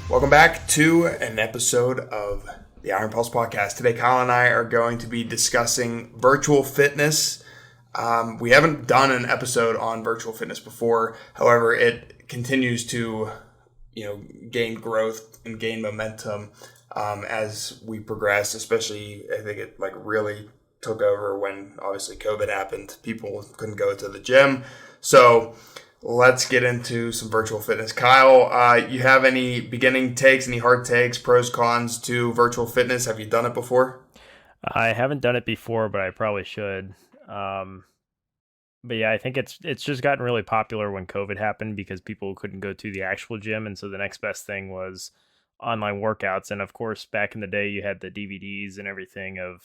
Welcome back to an episode of the Iron Pulse Podcast. Today, Kyle and I are going to be discussing virtual fitness. We haven't done an episode on virtual fitness before. However, it continues to, gain growth and gain momentum as we progress. Especially, I think it really took over when obviously COVID happened. People couldn't go to the gym, so let's get into some virtual fitness. Kyle, you have any beginning takes, any hard takes, pros, cons to virtual fitness? Have you done it before? I haven't done it before, but I probably should. But yeah, I think it's just gotten really popular when COVID happened because people couldn't go to the actual gym. And so the next best thing was online workouts. And of course, back in the day, you had the DVDs and everything of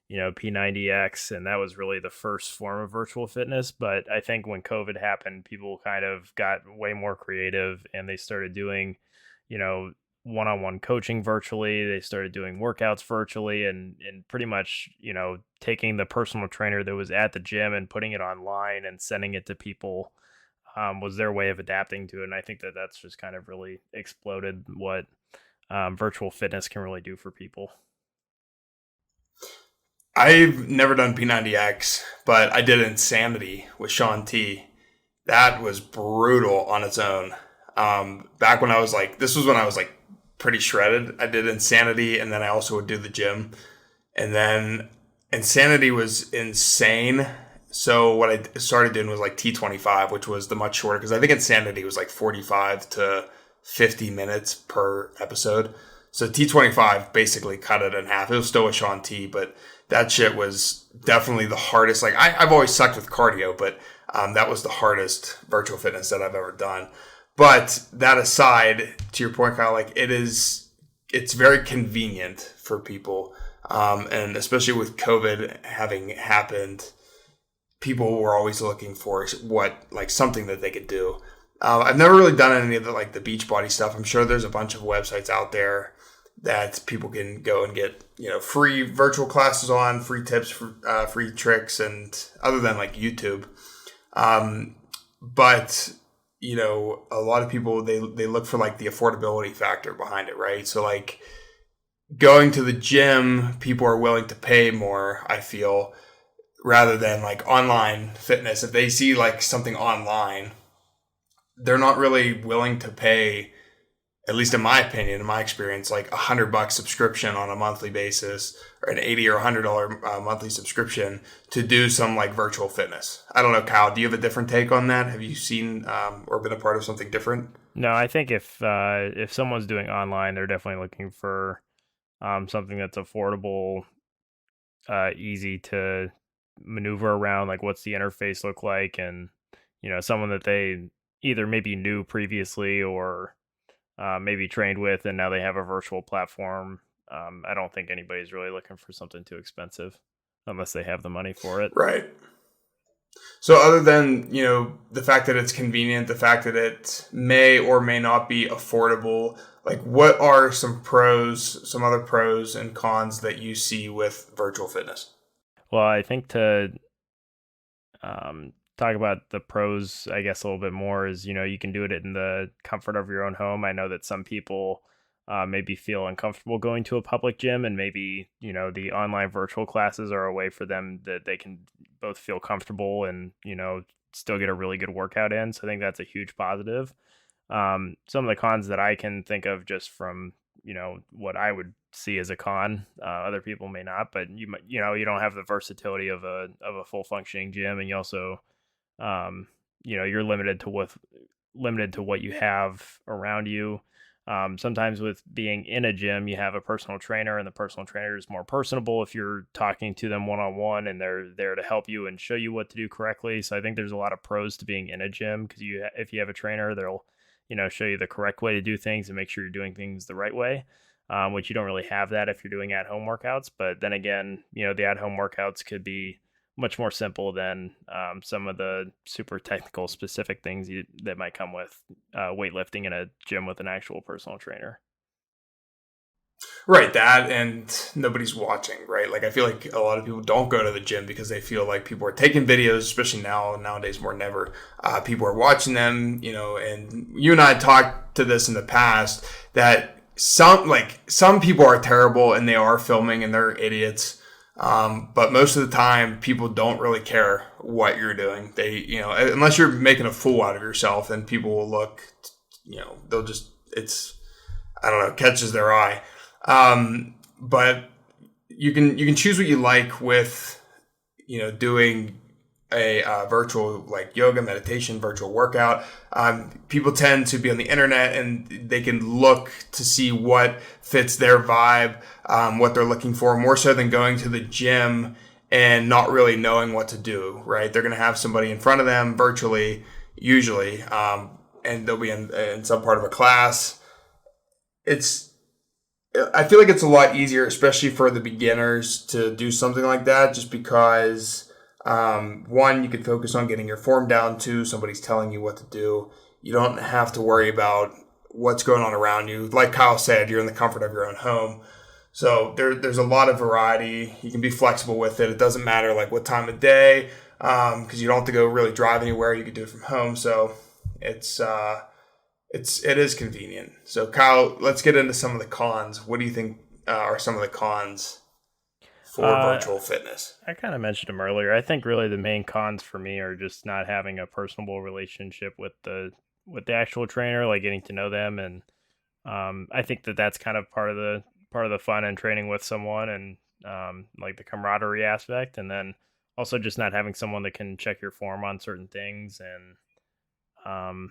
P90X, and that was really the first form of virtual fitness. But I think when COVID happened, people kind of got way more creative and they started doing, one-on-one coaching virtually. They started doing workouts virtually and pretty much, taking the personal trainer that was at the gym and putting it online and sending it to people was their way of adapting to it. And I think that that's just kind of really exploded what virtual fitness can really do for people. I've never done P90X, but I did Insanity with Sean T. That was brutal on its own. Back when I was this was when I was pretty shredded. I did Insanity, and then I also would do the gym. And then Insanity was insane. So what I started doing was T25, which was the much shorter, because I think Insanity was 45 to 50 minutes per episode. So T25 basically cut it in half. It was still with Sean T, but that shit was definitely the hardest. I've always sucked with cardio, but that was the hardest virtual fitness that I've ever done. But that aside, to your point, Kyle, it's very convenient for people. And especially with COVID having happened, people were always looking for something that they could do. I've never really done any of the Beachbody stuff. I'm sure there's a bunch of websites out there that people can go and get, free virtual classes on, free tips, free tricks, and other than YouTube. But, a lot of people, they look for the affordability factor behind it, right? So going to the gym, people are willing to pay more, I feel, rather than online fitness. If they see something online, they're not really willing to pay, at least in my opinion, in my experience, $100 subscription on a monthly basis, or an $80 or $100 monthly subscription to do some virtual fitness. I don't know, Kyle, do you have a different take on that? Have you seen or been a part of something different? No, I think if someone's doing online, they're definitely looking for something that's affordable, easy to maneuver around. What's the interface look like, and someone that they either maybe knew previously or maybe trained with, and now they have a virtual platform. I don't think anybody's really looking for something too expensive unless they have the money for it. Right. So other than, the fact that it's convenient, the fact that it may or may not be affordable, what are some other pros and cons that you see with virtual fitness? Well, I think to talk about the pros, I guess, a little bit more is, you can do it in the comfort of your own home. I know that some people maybe feel uncomfortable going to a public gym, and maybe, the online virtual classes are a way for them that they can both feel comfortable and, still get a really good workout in. So I think that's a huge positive. Some of the cons that I can think of just from, what I would see as a con, other people may not, but you don't have the versatility of a full functioning gym, and you also, you're limited to what you have around you. Sometimes with being in a gym, you have a personal trainer, and the personal trainer is more personable if you're talking to them one-on-one, and they're there to help you and show you what to do correctly. So I think there's a lot of pros to being in a gym, because if you have a trainer, they'll, show you the correct way to do things and make sure you're doing things the right way, which you don't really have that if you're doing at-home workouts. But then again, the at-home workouts could be much more simple than some of the super technical specific things that might come with weightlifting in a gym with an actual personal trainer. Right, that and nobody's watching, right? Like I feel like a lot of people don't go to the gym because they feel like people are taking videos, especially nowadays more than ever. People are watching them, and you and I talked to this in the past that some people are terrible and they are filming and they're idiots. But most of the time, people don't really care what you're doing. They, unless you're making a fool out of yourself, then people will look, they'll just, I don't know, catches their eye. But you can choose what you like with, doing a virtual like yoga, meditation, virtual workout. People tend to be on the internet and they can look to see what fits their vibe, what they're looking for, more so than going to the gym and not really knowing what to do, right? They're going to have somebody in front of them virtually, usually, and they'll be in some part of a class. I feel like it's a lot easier, especially for the beginners, to do something like that just because, one, you can focus on getting your form down. Two, somebody's telling you what to do. You don't have to worry about what's going on around you. Like Kyle said, you're in the comfort of your own home. So there's a lot of variety. You can be flexible with it. It doesn't matter like what time of day, because you don't have to go really drive anywhere. You can do it from home. So it is convenient. So Kyle, let's get into some of the cons. What do you think are some of the cons for virtual fitness? I kind of mentioned them earlier. I think really the main cons for me are just not having a personable relationship with the actual trainer, like getting to know them, and I think that's kind of part of the fun in training with someone, and like the camaraderie aspect, and then also just not having someone that can check your form on certain things, and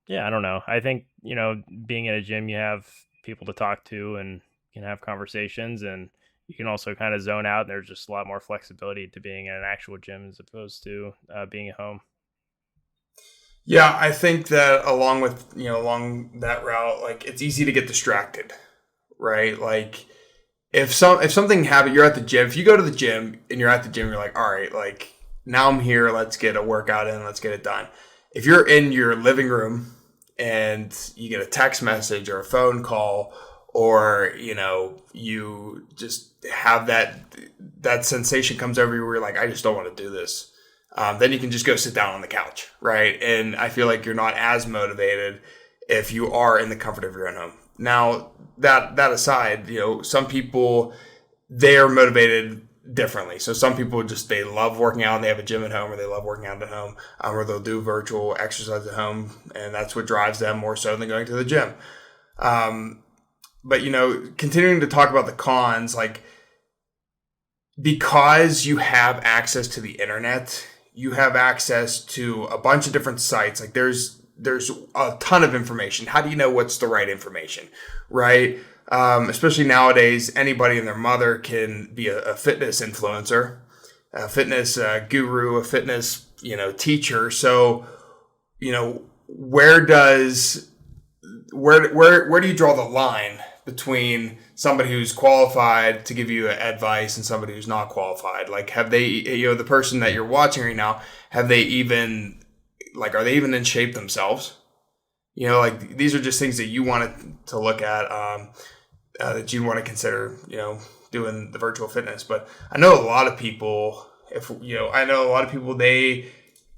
yeah, I don't know. I think, being in a gym, you have people to talk to and you can have conversations, and you can also kind of zone out. There's just a lot more flexibility to being in an actual gym as opposed to being at home. Yeah, I think that along that route, like it's easy to get distracted, right? Like if something happens, you're at the gym. If you go to the gym and you're at the gym, you're like, all right, like now I'm here. Let's get a workout in. Let's get it done. If you're in your living room and you get a text message or a phone call, or you just have that sensation comes over you where you're like, I just don't want to do this. Then you can just go sit down on the couch, right? And I feel like you're not as motivated if you are in the comfort of your own home. Now, that aside, some people, they are motivated differently. So some people they love working out and they have a gym at home, or they love working out at home, or they'll do virtual exercise at home, and that's what drives them more so than going to the gym. But continuing to talk about the cons, like because you have access to the internet, you have access to a bunch of different sites. Like there's a ton of information. How do you know what's the right information, right? Especially nowadays, anybody and their mother can be a fitness influencer, a fitness guru, a fitness, teacher. So, where do you draw the line between somebody who's qualified to give you advice and somebody who's not qualified? Like, have they, the person that you're watching right now, are they even in shape themselves? Like these are just things that you wanted to look at, that you want to consider, doing the virtual fitness. But I know a lot of people, they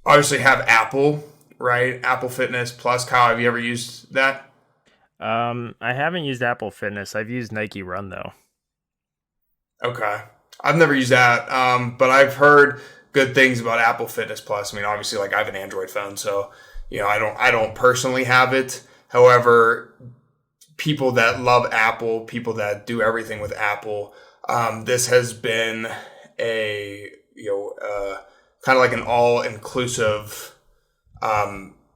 obviously have Apple, right? Apple Fitness Plus. Kyle, have you ever used that? I haven't used Apple Fitness. I've used Nike Run though. Okay. I've never used that. But I've heard good things about Apple Fitness Plus. I mean, obviously, like I have an Android phone, so I don't personally have it. However, people that love Apple, people that do everything with Apple, this has been a kind of like an all-inclusive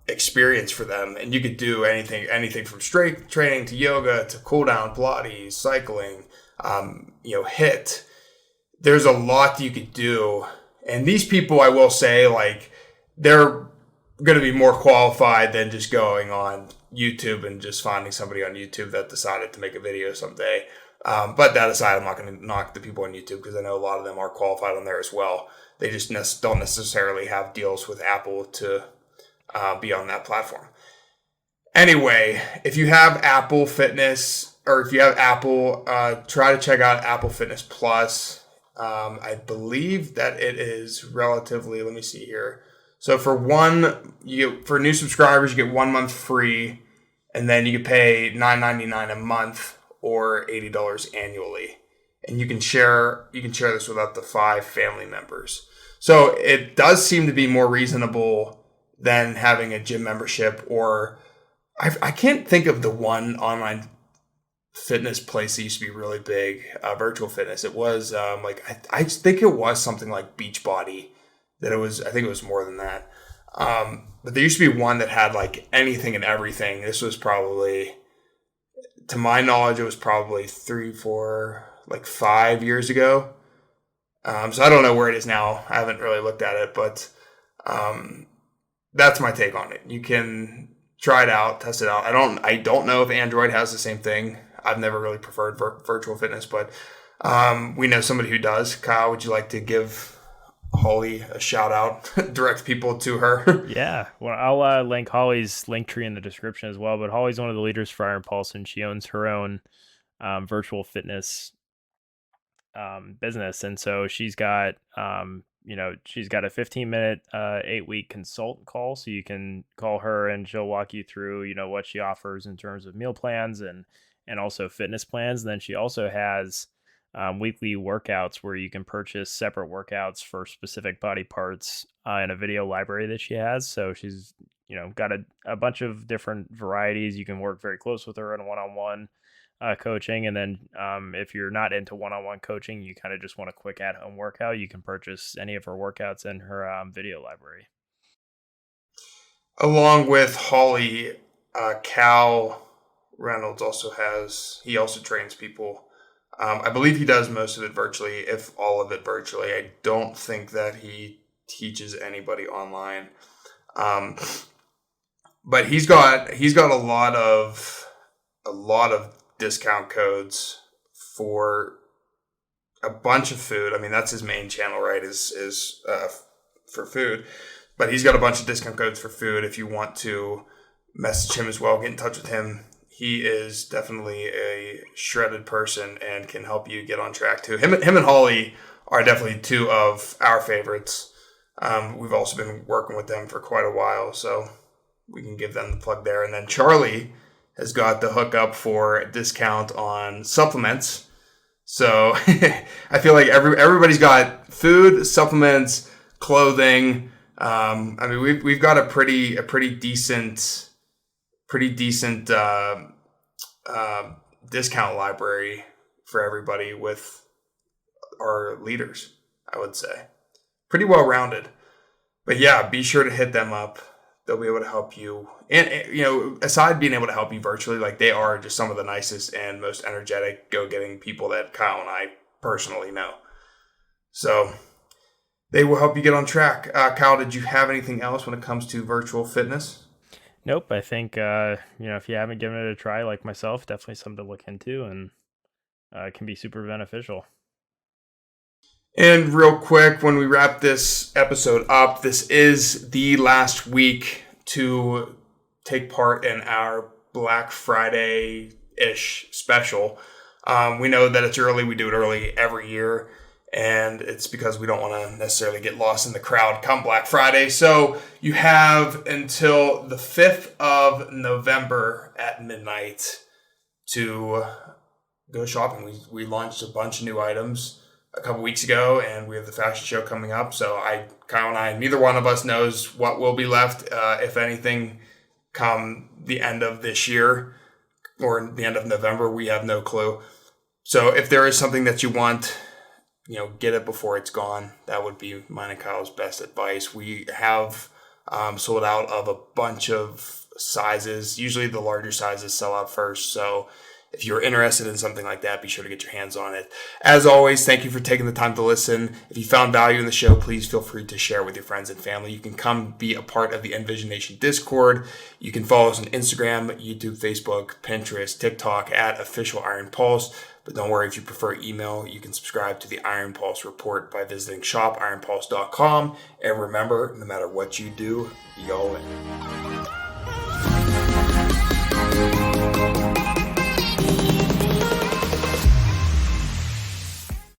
experience for them, and you could do anything from strength training to yoga to cool down, Pilates, cycling, HIIT. There's a lot you could do. And these people, I will say, like, they're going to be more qualified than just going on YouTube and just finding somebody on YouTube that decided to make a video someday. But that aside, I'm not going to knock the people on YouTube because I know a lot of them are qualified on there as well. They just don't necessarily have deals with Apple to be on that platform. Anyway, if you have Apple Fitness, or if you have Apple, try to check out Apple Fitness Plus. I believe that it is relatively, let me see here. So for new subscribers, you get 1 month free, and then you can pay $9.99 a month or $80 annually. And you can share this with up to 5 family members. So it does seem to be more reasonable than having a gym membership, or I can't think of the one online fitness place that used to be really big, virtual fitness. It was I think it was something like Beachbody. I think it was more than that. But there used to be one that had like anything and everything. This was probably, to my knowledge, it was probably 3, 4, like 5 years ago. So I don't know where it is now. I haven't really looked at it, but that's my take on it. You can try it out, test it out. I don't know if Android has the same thing. I've never really preferred virtual fitness, but we know somebody who does. Kyle, would you like to give Holly a shout out, direct people to her? Yeah, well, I'll link Holly's link tree in the description as well. But Holly's one of the leaders for Iron Pulse, and she owns her own virtual fitness business, and so she's got she's got a 15-minute 8-week consult call, so you can call her and she'll walk you through what she offers in terms of meal plans and also fitness plans. And then she also has weekly workouts where you can purchase separate workouts for specific body parts in a video library that she has. So she's got a bunch of different varieties. You can work very close with her in one-on-one coaching. And then if you're not into one-on-one coaching, you kind of just want a quick at-home workout, you can purchase any of her workouts in her video library. Along with Holly, Cal Reynolds also trains people. I believe he does most of it virtually, if all of it virtually. I don't think that he teaches anybody online. But he's got a lot of discount codes for a bunch of food. I mean, that's his main channel, right? Is for food, but he's got a bunch of discount codes for food. If you want to message him as well, get in touch with him. He is definitely a shredded person and can help you get on track too. Him and Holly are definitely two of our favorites. We've also been working with them for quite a while, so we can give them the plug there. And then Charlie has got the hookup for a discount on supplements. So I feel like everybody's got food, supplements, clothing. I mean, we've got a pretty decent discount library for everybody with our leaders, I would say. Pretty well rounded. But yeah, be sure to hit them up. They'll be able to help you. And, aside being able to help you virtually, like, they are just some of the nicest and most energetic, go-getting people that Kyle and I personally know. So they will help you get on track. Kyle, did you have anything else when it comes to virtual fitness? Nope. I think, if you haven't given it a try like myself, definitely something to look into, and it can be super beneficial. And real quick, when we wrap this episode up, this is the last week to take part in our Black Friday-ish special. We know that it's early. We do it early every year, and it's because we don't want to necessarily get lost in the crowd come Black Friday. So you have until the 5th of November at midnight to go shopping. We launched a bunch of new items a couple weeks ago, and we have the fashion show coming up. So Kyle and I, neither one of us knows what will be left, if anything, come the end of this year or the end of November. We have no clue. So if there is something that you want, get it before it's gone. That would be mine and Kyle's best advice. We have sold out of a bunch of sizes. Usually the larger sizes sell out first. So if you're interested in something like that, be sure to get your hands on it. As always, thank you for taking the time to listen. If you found value in the show, please feel free to share with your friends and family. You can come be a part of the Envision Nation Discord. You can follow us on Instagram, YouTube, Facebook, Pinterest, TikTok at Official Iron Pulse. But don't worry, if you prefer email, you can subscribe to the Iron Pulse report by visiting shopironpulse.com. And remember, no matter what you do, be all in.